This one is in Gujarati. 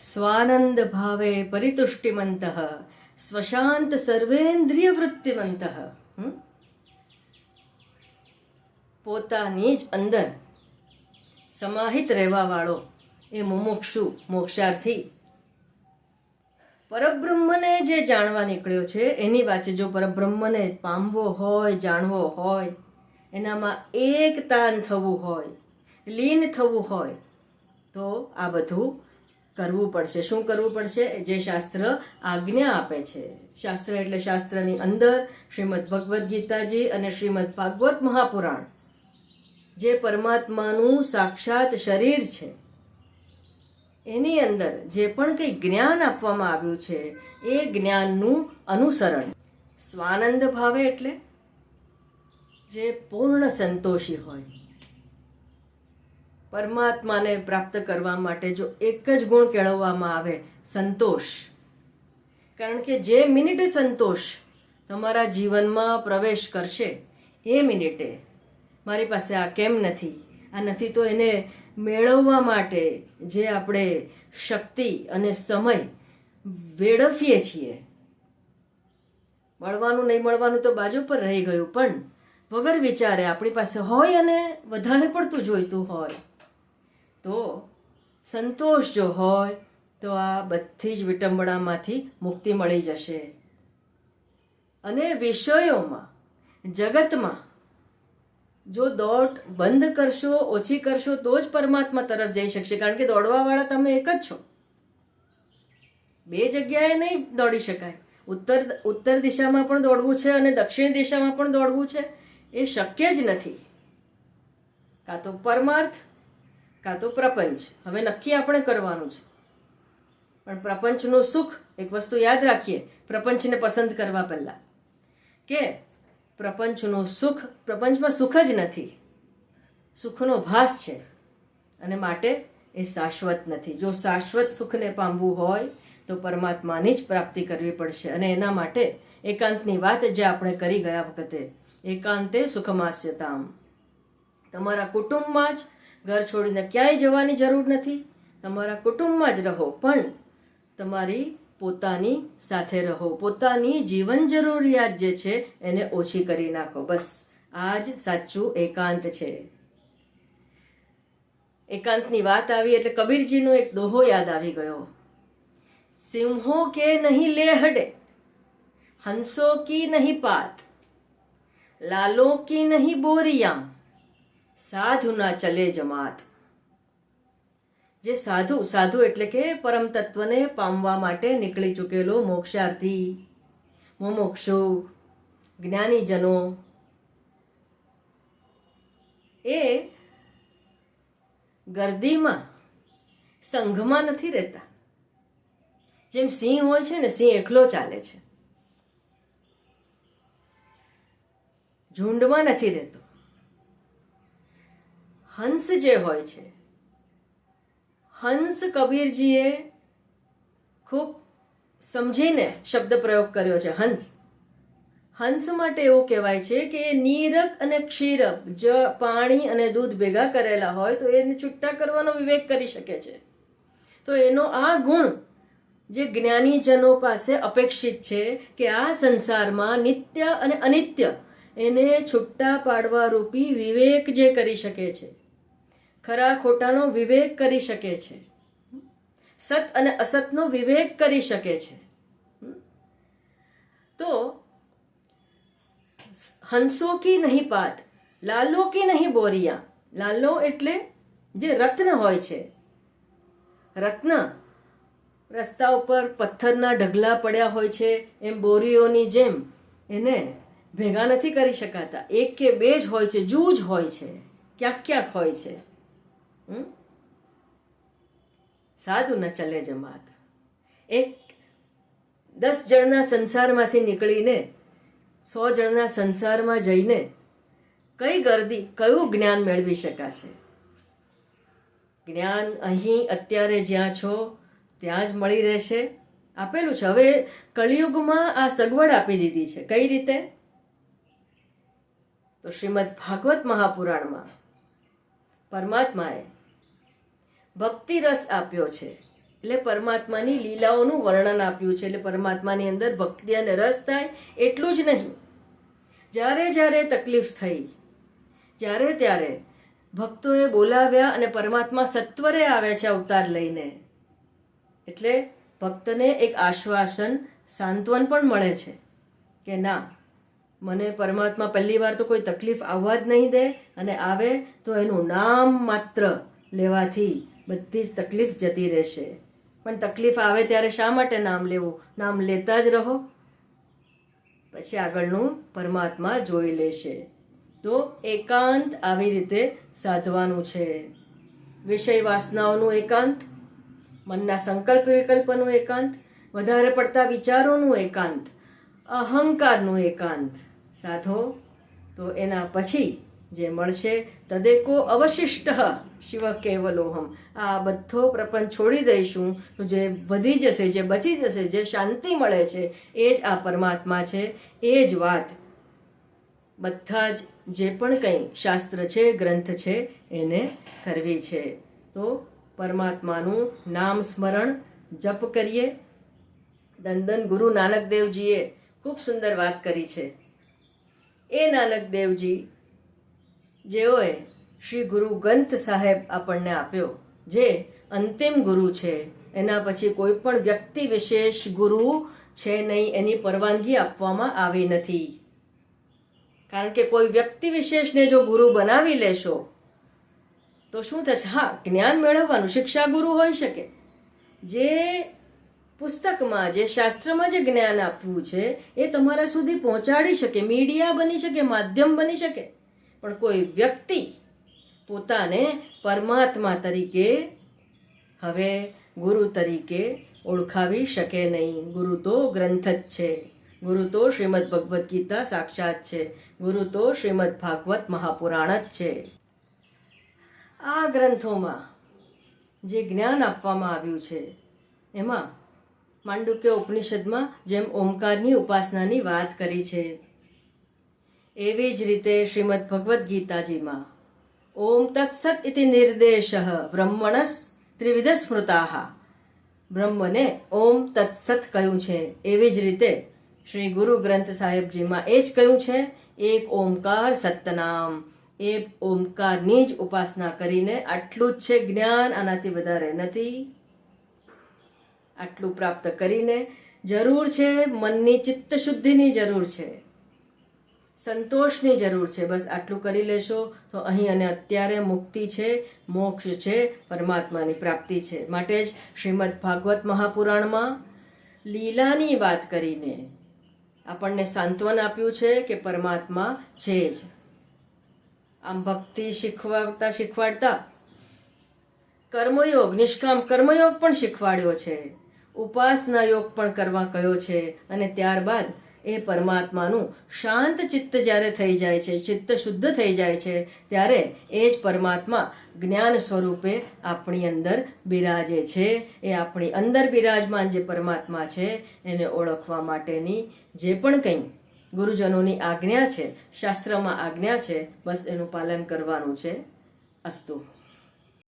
સ્વાનંદ ભાવે પરિતુષ્ટિમંતઃ સ્વશાંત સર્વેન્દ્રિય વૃત્તિમંતઃ. પોતાની જ અંદર સમાહિત રહેવા વાળો એ મુમુક્ષુ મોક્ષાર્થી પરબ્રહ્મને જે જાણવા નીકળ્યો છે એની વાચે જો પરબ્રહ્મને પામવો હોય, જાણવો હોય, એનામાં એકતાન થવું હોય, લીન થવું હોય, તો આ બધું કરવું પડશે. શું કરવું પડશે? જે શાસ્ત્ર આજ્ઞા આપે છે. શાસ્ત્ર એટલે શાસ્ત્રની અંદર શ્રીમદ ભગવદ્ ગીતાજી અને શ્રીમદ ભાગવત મહાપુરાણ, જે પરમાત્માનું સાક્ષાત શરીર છે, એની અંદર જે પણ કંઈ જ્ઞાન આપવામાં આવ્યું છે એ જ્ઞાનનું અનુસરણ. સ્વાનંદ ભાવે એટલે જે પૂર્ણ સંતોષી હોય. પરમાત્માને પ્રાપ્ત કરવા માટે જો એક જ ગુણ કેળવવામાં આવે, સંતોષ. કારણ કે જે મિનિટે સંતોષ તમારા જીવનમાં પ્રવેશ કરશે એ મિનિટે મારી પાસે આ કેમ નથી, આ નથી, તો એને મેળવવા માટે જે આપણે શક્તિ અને સમય વેડફીએ છીએ, મળવાનું નહીં મળવાનું તો બાજુ પર રહી ગયું, પણ વગર વિચારે આપણી પાસે હોય અને વધારે પડતું જોઈતું હોય, તો સંતોષ જો હોય તો આ બધી જ વિટંબણામાંથી મુક્તિ મળી જશે. અને વિષયોમાં, જગતમાં જો દોડ બંધ કરશો, ઓછી કરશો, તો જ પરમાત્મા તરફ જઈ શકશે. કારણ કે દોડવાવાળા તમે એક જ છો. બે જગ્યાએ નહીં દોડી શકાય. ઉત્તર દિશામાં પણ દોડવું છે અને દક્ષિણ દિશામાં પણ દોડવું છે, એ શક્ય જ નથી. કાં તો પરમાર્થ, કાં તો પ્રપંચ. હવે નક્કી આપણે કરવાનું છે. પણ પ્રપંચનું સુખ, એક વસ્તુ યાદ રાખીએ પ્રપંચને પસંદ કરવા પહેલા, કે પ્રપંચનું સુખ, પ્રપંચમાં સુખ જ નથી, સુખનો ભાસ છે, અને માટે એ શાશ્વત નથી. જો શાશ્વત સુખને પામવું હોય તો પરમાત્માની જ પ્રાપ્તિ કરવી પડશે. અને એના માટે એકાંતની વાત જે આપણે કરી ગયા વખતે, એકાંતે સુખમાસ્યતામ. તમારા કુટુંબમાં જ, ઘર છોડીને ક્યાંય જવાની જરૂર નથી, તમારા કુટુંબમાં જ રહો, પણ તમારી પોતાની સાથે રહો. પોતાની જીવન જરૂરિયાત જે છે એને ઓછી કરી નાખો. બસ આ જ સાચું એકાંત છે. એકાંતની વાત આવી એટલે કબીરજીનો એક દોહો યાદ આવી ગયો. સિંહો કે નહીં લેહડે, હંસો કી નહીં પાત, લાલો કી નહીં બોરિયા, સાધુ ના ચલે જમાત. જે સાધુ, સાધુ એટલે કે પરમ તત્વને પામવા માટે નીકળી ચૂકેલો મોક્ષાર્થી, મુમુક્ષુ, જ્ઞાનીજનો, એ ગર્દીમાં, સંઘમાં નથી રહેતા. જેમ સિંહ હોય છે ને, સિંહ એકલો ચાલે છે, ઝુંડમાં નથી રહેતો. હંસ જે હોય છે, હંસ, કબીરજીએ ખૂબ સમજીને શબ્દ પ્રયોગ કર્યો છે. હંસ, હંસ માટે એવું કહેવાય છે કે એ નીરક અને ક્ષીરક, પાણી અને દૂધ ભેગા કરેલા હોય તો એને છૂટા કરવાનો વિવેક કરી શકે છે. તો એનો આ ગુણ જે જ્ઞાનીજનો પાસે અપેક્ષિત છે, કે આ સંસારમાં નિત્ય અને અનિત્ય એને છૂટા પાડવા રૂપી વિવેક જે કરી શકે છે, ખરા ખોટાનો વિવેક કરી શકે છે, સત અને અસતનો વિવેક કરી શકે છે. તો હંસો કી નહીં પાત, લાલો કી નહીં બોરિયા. લાલો એટલે જે રત્ન હોય છે. રત્ન રસ્તા ઉપર પથ્થરના ઢગલા પડ્યા હોય છે, એમ બોરીઓની જેમ એને ભેગા નથી કરી શકાતા. એક કે બે જ હોય છે, જૂજ હોય છે, ક્યાંક ક્યાંક હોય છે. સાધુ ન ચલે જમાત. એક 10 જણના સંસારમાંથી નીકળીને 100 જણના સંસારમાં જઈને કઈ ગર્દી, કયું જ્ઞાન મેળવી શકાશે? જ્ઞાન અહીં અત્યારે જ્યાં છો ત્યાં જ મળી રહેશે. આપેલું છે. હવે કળિયુગમાં આ સગવડ આપી દીધી છે. કઈ રીતે? તો શ્રીમદ ભાગવત મહાપુરાણમાં પરમાત્માએ ભક્તિ રસ આપ્યો છે. એટલે પરમાત્માની લીલાઓનું વર્ણન આપ્યું છે. એટલે પરમાત્માની અંદર ભક્તિ અને રસ થાય એટલું જ નહીં, જ્યારે જ્યારે તકલીફ થઈ જ્યારે ત્યારે ભક્તોએ બોલાવ્યા અને પરમાત્મા સત્વરે આવે છે અવતાર લઈને. એટલે ભક્તને એક આશ્વાસન, સાંત્વન પણ મળે છે કે ના, મને પરમાત્મા પહેલી વાર તો કોઈ તકલીફ આવવા જ નહીં દે, અને આવે તો એનું નામ માત્ર લેવાથી બધી જ તકલીફ જતી રહેશે. પણ તકલીફ આવે ત્યારે શા માટે નામ લેવું? નામ લેતા જ રહો, પછી આગળનું પરમાત્મા જોઈ લેશે. તો એકાંત આવી રીતે સાધવાનું છે. વિષય વાસનાઓનું એકાંત, મનના સંકલ્પ વિકલ્પનું એકાંત, વધારે પડતા વિચારોનું એકાંત, અહંકારનું એકાંત સાધો. તો એના પછી જે મળશે તદેકો અવશિષ્ટ શિવ કેવલોહમ. આ બધો પ્રપંચ છોડી દઈશું તો જે વધી જશે, જે બચી જશે, જે શાંતિ મળે છે એ જ આ પરમાત્મા છે. એ જ વાત બધા જ જે પણ કંઈ શાસ્ત્ર છે, ગ્રંથ છે એને કરવી છે. તો પરમાત્માનું નામ સ્મરણ જપ કરીએ. દંદન ગુરુ નાનક દેવજીએ ખૂબ સુંદર વાત કરી છે. એ નાનક દેવજી જેઓએ શ્રી ગુરુ ગ્રંથ સાહેબ આપણને આપ્યો, જે અંતિમ ગુરુ છે. એના પછી કોઈ પણ વ્યક્તિ વિશેષ ગુરુ છે નહીં, એની પરવાનગી આપવામાં આવી નથી. કારણ કે કોઈ વ્યક્તિ વિશેષને જો ગુરુ બનાવી લેશો તો શું થશે? હા, જ્ઞાન મેળવવાનું શિક્ષા ગુરુ હોઈ શકે, જે પુસ્તકમાં, જે શાસ્ત્રમાં જે જ્ઞાન આપ્યું છે એ તમારા સુધી પહોંચાડી શકે, મીડિયા બની શકે, માધ્યમ બની શકે. પણ કોઈ વ્યક્તિ પોતાને પરમાત્મા તરીકે હવે ગુરુ તરીકે ઓળખાવી શકે નહીં. ગુરુ તો ગ્રંથ જ છે, ગુરુ તો શ્રીમદ ભગવદ્ ગીતા સાક્ષાત છે, ગુરુ તો શ્રીમદ ભાગવત મહાપુરાણ જ છે. આ ગ્રંથોમાં જે જ્ઞાન આપવામાં આવ્યું છે એમાં માંડુક્ય ઉપનિષદમાં જેમ ઓમકારની ઉપાસનાની વાત કરી છે, એવી જ રીતે શ્રીમદ ભગવદ્ ગીતાજીમાં ઓમ તત્સત ઇતિ નિર્દેશ બ્રહ્મણસ ત્રિવિધ સ્મૃતાઃ, બ્રહ્મને ઓમ તત્સત કહ્યું છે. એવી જ રીતે શ્રી ગુરુ ગ્રંથ સાહેબજીમાં એ જ કહ્યું છે, એક ઓમકાર સતનામ. એ ઓમકારની જ ઉપાસના કરીને આટલું જ છે જ્ઞાન, આનાથી વધારે નથી. આટલું પ્રાપ્ત કરીને જરૂર છે મનની ચિત્ત શુદ્ધિની જરૂર છે, સંતોષની જરૂર છે. બસ આટલું કરી લેશો તો અહીં અને અત્યારે મુક્તિ છે, મોક્ષ છે, પરમાત્માની પ્રાપ્તિ છે. માટે જ શ્રીમદ ભાગવત મહાપુરાણમાં લીલાની વાત કરીને આપણને સાંત્વન આપ્યું છે કે પરમાત્મા છે જ. આમ ભક્તિ શીખવાડતા કર્મયોગ, નિષ્કામ કર્મયોગ પણ શીખવાડ્યો છે, ઉપાસના યોગ પણ કરવા કહ્યો છે. અને ત્યારબાદ એ પરમાત્માનું શાંત ચિત્ત જ્યારે થઈ જાય છે, ચિત્ત શુદ્ધ થઈ જાય છે, ત્યારે એ જ પરમાત્મા જ્ઞાન સ્વરૂપે આપણી અંદર બિરાજે છે. એ આપણી અંદર બિરાજમાન જે પરમાત્મા છે એને ઓળખવા માટેની જે પણ કંઈ ગુરુજનોની આજ્ઞા છે, શાસ્ત્રમાં આજ્ઞા છે, બસ એનું પાલન કરવાનું છે. અસ્તુ.